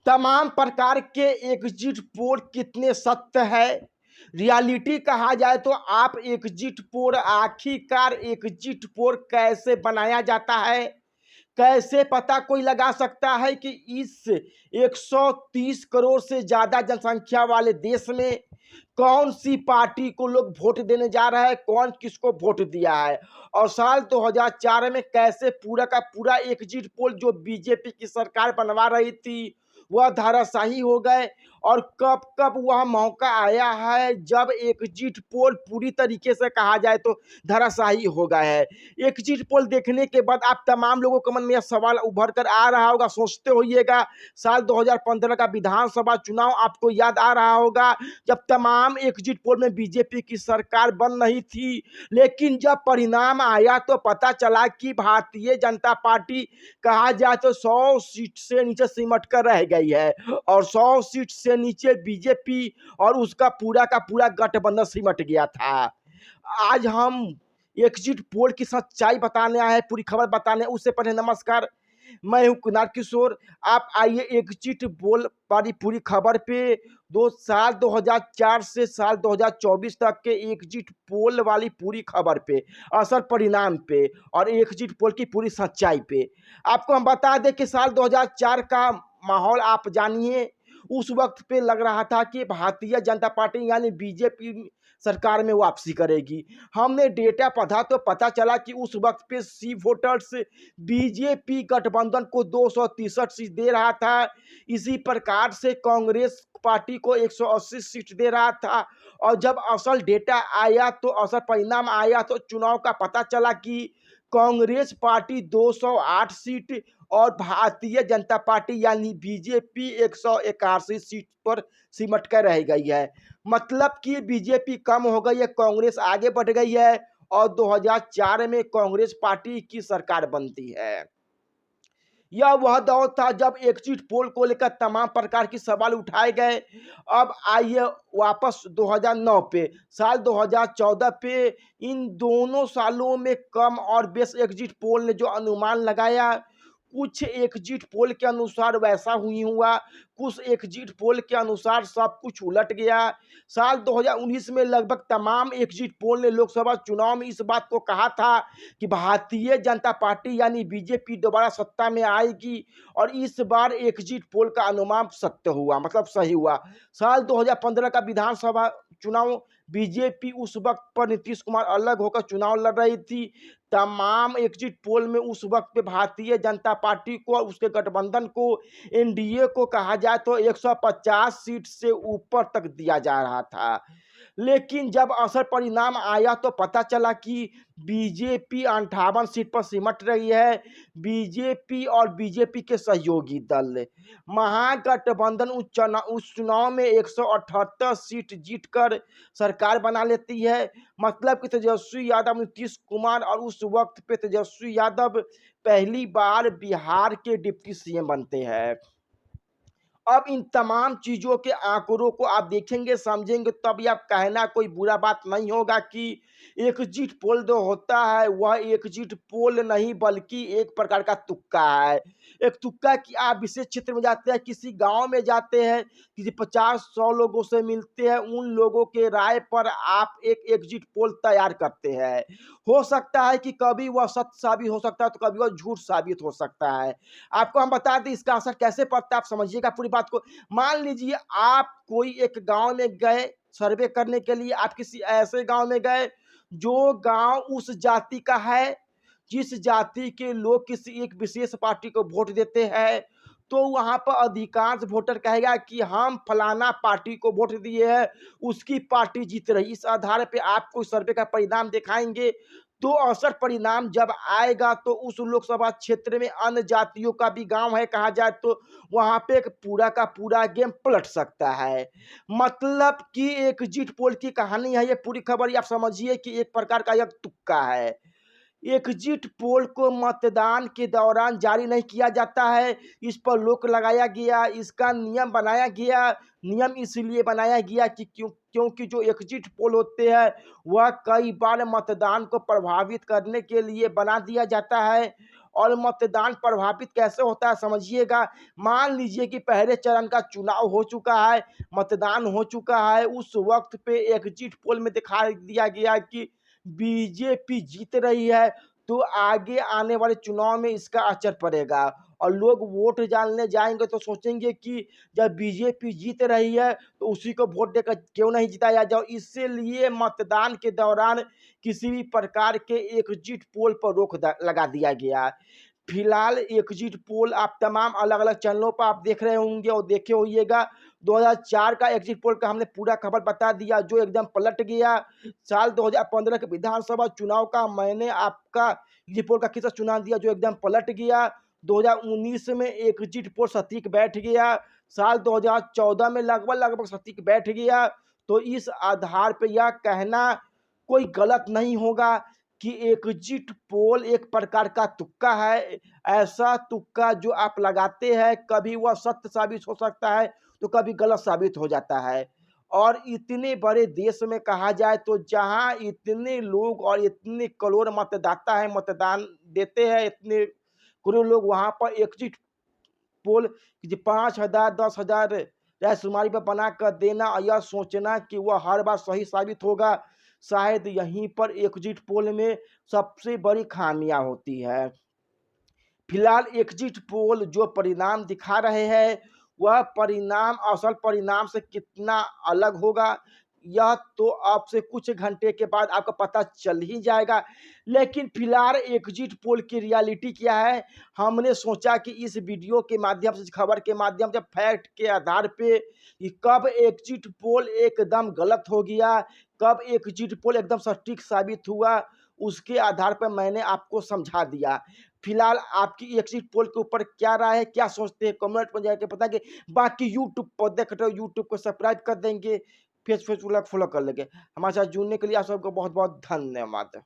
तमाम प्रकार के एग्जिट पोल कितने सत्य है। रियलिटी कहा जाए तो आप एग्जिट पोल आखिरकार एग्जिट पोल कैसे बनाया जाता है, कैसे पता कोई लगा सकता है कि इस 130 करोड़ से ज्यादा जनसंख्या वाले देश में कौन सी पार्टी को लोग वोट देने जा रहे हैं, कौन किसको वोट दिया है। और साल 2004 में कैसे पूरा का पूरा एग्जिट पोल जो बीजेपी की सरकार बनवा रही थी वह धराशायी हो गए, और कब कब वह मौका आया है जब एग्जिट पोल पूरी तरीके से कहा जाए तो धराशायी हो गए है। एग्जिट पोल देखने के बाद आप तमाम लोगों के मन में यह सवाल उभर कर आ रहा होगा, सोचते होइएगा साल 2015 का विधानसभा चुनाव आपको याद आ रहा होगा, जब तमाम एग्जिट पोल में बीजेपी की सरकार बन रही थी, लेकिन जब परिणाम आया तो पता चला कि भारतीय जनता पार्टी कहा जाए तो 100 सीट से नीचे सिमट कर रह गई है, और 100 सीट से नीचे बीजेपी और उसका पूरा का पूरा गठबंधन सिमट गया था। आज हम एग्जिट पोल की सच्चाई बताने आए हैं, पूरी खबर बताने। उससे पहले नमस्कार, मैं हूं कुणाल किशोर। आप आइए एग्जिट पोल वाली पूरी खबर पे, साल 2004 से साल 2024 तक के एग्जिट पोल वाली पूरी खबर पे, असर परिणाम पे और एग्जिट पोल की पूरी सच्चाई पे। आपको हम बता दें कि साल 2004 का माहौल आप जानिए। उस वक्त पे लग रहा था कि भारतीय जनता पार्टी यानी बीजेपी सरकार में वापसी करेगी। हमने डेटा पढ़ा तो पता चला कि उस वक्त पे सी वोटर्स बीजेपी गठबंधन को 263 सीट दे रहा था। इसी प्रकार से कांग्रेस पार्टी को 180 सीट दे रहा था। और जब असल डेटा आया तो असल परिणाम आया तो चुनाव का पता चला कि कांग्रेस पार्टी 208 सीट और भारतीय जनता पार्टी यानी बीजेपी 181 सीट पर सिमट कर रह गई है। मतलब कि बीजेपी कम हो गई है, कांग्रेस आगे बढ़ गई है, और 2004 में कांग्रेस पार्टी की सरकार बनती है। यह वह दौर था जब एग्जिट पोल को लेकर तमाम प्रकार की सवाल उठाए गए। अब आइए वापस 2009 पे, साल 2014 पे। इन दोनों सालों में कम और बेस एग्जिट पोल ने जो अनुमान लगाया, कुछ एग्जिट पोल के अनुसार वैसा हुई हुआ, कुछ एग्जिट पोल के अनुसार सब कुछ उलट गया। साल 2019 में लगभग तमाम एग्जिट पोल ने लोकसभा चुनाव में इस बात को कहा था कि भारतीय जनता पार्टी यानी बीजेपी दोबारा सत्ता में आएगी, और इस बार एग्जिट पोल का अनुमान सत्य हुआ, मतलब सही हुआ। साल 2015 का विधानसभा चुनाव, बीजेपी उस वक्त पर नीतीश कुमार अलग होकर चुनाव लड़ रही थी। तमाम एग्जिट पोल में उस वक्त पे भारतीय जनता पार्टी को और उसके गठबंधन को, एनडीए को कहा जाए तो 150 सीट से ऊपर तक दिया जा रहा था। लेकिन जब असल परिणाम आया तो पता चला कि बीजेपी 58 सीट पर सिमट रही है। बीजेपी और बीजेपी के सहयोगी दल महागठबंधन उस चुनाव में 178 सीट जीतकर सरकार बना लेती है। मतलब कि तेजस्वी यादव, नीतीश कुमार और उस वक्त पे तेजस्वी यादव पहली बार बिहार के डिप्टी सीएम बनते हैं। अब इन तमाम चीजों के आंकड़ों को आप देखेंगे, समझेंगे, तब आप कहना कोई बुरा बात नहीं होगा कि एग्जिट पोल जो होता है वह एग्जिट पोल नहीं बल्कि एक प्रकार का तुक्का है। एक तुक्का कि आप विशेष क्षेत्र में जाते हैं, किसी गांव में जाते हैं, किसी 50-100 लोगों से मिलते हैं, उन लोगों के राय पर आप एक एग्जिट पोल तैयार करते हैं। हो सकता है कि कभी वह सत्य साबित हो सकता है तो कभी वह झूठ साबित हो सकता है। आपको हम बता दें इसका असर कैसे पड़ता है, आप समझिएगा पूरी बात को। मान लीजिए आप कोई एक गांव में गए सर्वे करने के लिए, आप किसी ऐसे गांव में गए जो गांव उस जाति का है, जिस जाति के लोग किसी एक विशेष पार्टी को वोट देते हैं, तो वहां पर अधिकांश वोटर कहेगा कि हम फलाना पार्टी को वोट दिए हैं, उसकी पार्टी जीत रही। इस आधार पे आपको सर्वे का परिणाम दिखाएंगे। तो औसत परिणाम जब आएगा तो उस लोकसभा क्षेत्र में अन्य जातियों का भी गांव है कहा जाए तो वहां पे एक पूरा का पूरा गेम पलट सकता है। मतलब कि एग्जिट पोल की कहानी है ये पूरी खबर, ये आप समझिए कि एक प्रकार का यह तुक्का है। एग्जिट पोल को मतदान के दौरान जारी नहीं किया जाता है, इस पर रोक लगाया गया। इसका नियम बनाया गया, नियम इसलिए बनाया गया कि क्योंकि जो एग्जिट पोल होते हैं वह कई बार मतदान को प्रभावित करने के लिए बना दिया जाता है। और मतदान प्रभावित कैसे होता है समझिएगा। मान लीजिए कि पहले चरण का चुनाव हो चुका है, मतदान हो चुका है, उस वक्त पे एग्जिट पोल में दिखा दिया गया कि बीजेपी जीत रही है, तो आगे आने वाले चुनाव में इसका असर पड़ेगा और लोग वोट डालने जाएंगे तो सोचेंगे कि जब बीजेपी जीत रही है तो उसी को वोट देकर क्यों नहीं जिताया जाए। इसीलिए मतदान के दौरान किसी भी प्रकार के एग्जिट पोल पर रोक लगा दिया गया। फिलहाल एग्जिट पोल आप तमाम अलग अलग चैनलों पर आप देख रहे होंगे और देखे होइएगा। 2004 का एग्जिट पोल का हमने पूरा खबर बता दिया जो एकदम पलट गया। साल 2015 के विधानसभा चुनाव का मैंने आपका एग्जिट पोल का किस्सा सुना दिया जो एकदम पलट गया। 2019 में एग्जिट पोल सटीक बैठ गया। साल 2014 में लगभग सटीक बैठ गया। तो इस आधार पर यह कहना कोई गलत नहीं होगा कि एग्जिट पोल एक प्रकार का तुक्का है। ऐसा तुक्का जो आप लगाते हैं कभी वह सत्य साबित हो सकता है तो कभी गलत साबित हो जाता है। और इतने बड़े देश में कहा जाए तो जहां इतने लोग और इतने करोड़ मतदाता है मतदान देते हैं, इतने करोड़ लोग वहां पर एग्जिट पोल 5,000 10,000 रायशुमारी पर बना कर देना और यह सोचना कि वह हर बार सही साबित होगा, शायद यहीं पर एग्जिट पोल में सबसे बड़ी खामियां होती है। फिलहाल एग्जिट पोल जो परिणाम दिखा रहे हैं वह परिणाम असल परिणाम से कितना अलग होगा यह तो आपसे कुछ घंटे के बाद आपको पता चल ही जाएगा। लेकिन फिलहाल एग्जिट पोल की रियलिटी क्या है, हमने सोचा कि इस वीडियो के माध्यम से, खबर के माध्यम से, फैक्ट के आधार पे कि कब एग्जिट पोल एकदम गलत हो गया, कब एग्जिट पोल एकदम सटीक साबित हुआ, उसके आधार पर मैंने आपको समझा दिया। फिलहाल आपकी एग्जिट पोल के ऊपर क्या राय है, क्या सोचते हैं, कमेंट में जाके बताएंगे। बाकी यूट्यूब पर देख रहे हो, यूट्यूब को सब्सक्राइब कर देंगे, फेसबुक फॉलो कर लेंगे। हमारे साथ जुड़ने के लिए आप सबको बहुत बहुत धन्यवाद।